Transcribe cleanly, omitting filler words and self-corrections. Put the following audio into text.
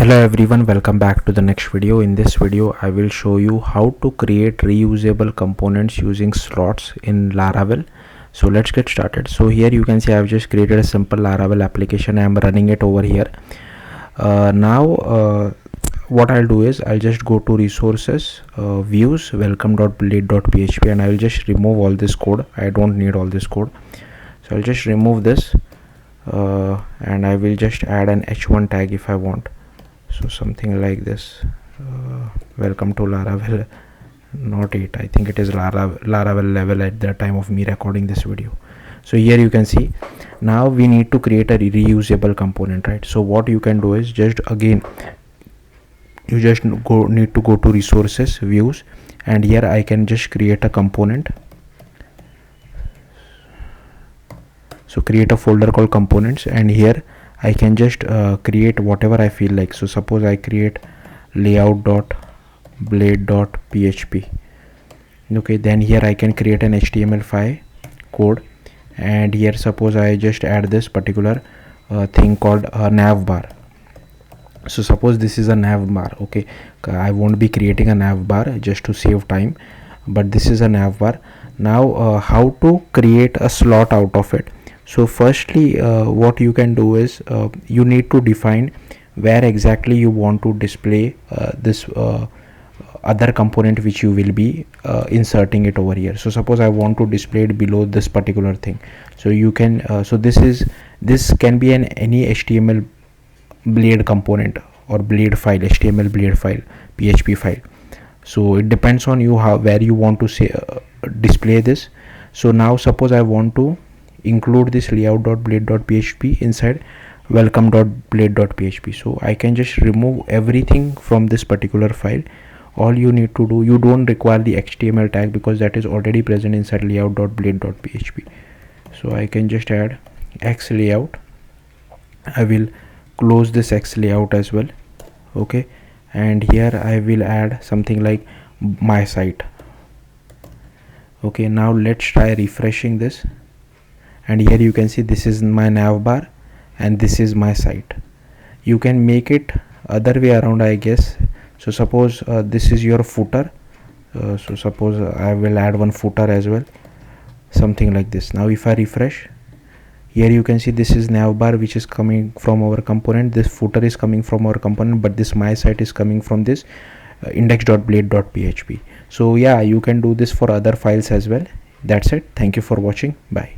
Hello everyone, welcome back to the next video. In this video I will show you how to create reusable components using slots in Laravel. So let's get started. So here you can see I have just created a simple Laravel application. I am running it over here. What I'll do is I'll just go to resources, views, welcome.blade.php, and I will just remove all this code. I don't need all this code, so I'll just remove this, and I will just add an h1 tag if I want. So something like this, welcome to Laravel, not 8, I think it is Laravel level at the time of me recording this video. So here you can see now we need to create a reusable component, right? So what you can do is just again you just need to go to resources, views, and here I can just create a component. So create a folder called components, and here I can just create whatever I feel like. So suppose I create layout.blade.php. okay, then here I can create an HTML5 code, and here suppose I just add this particular thing called a nav bar. So suppose this is a nav bar. Okay, I won't be creating a nav bar just to save time, but this is a nav bar. Now how to create a slot out of it? So firstly, what you can do is you need to define where exactly you want to display this other component which you will be inserting it over here. So suppose I want to display it below this particular thing. So you can so this can be any HTML blade component or blade file, HTML blade file, PHP file. So it depends on you where you want to say display this. So now suppose I want to include this layout.blade.php inside welcome.blade.php. so I can just remove everything from this particular file. All you need to do, you don't require the HTML tag because that is already present inside layout.blade.php. so I can just add X layout. I will close this X layout as well. Okay, and here I will add something like my site. Okay, now let's try refreshing this, and here you can see this is my nav bar and this is my site. You can make it other way around, I guess. So suppose this is your footer, so suppose I will add one footer as well, something like this. Now if I refresh, here you can see this is nav bar which is coming from our component, this footer is coming from our component, but this my site is coming from this index.blade.php. so yeah, you can do this for other files as well. That's it. Thank you for watching. Bye.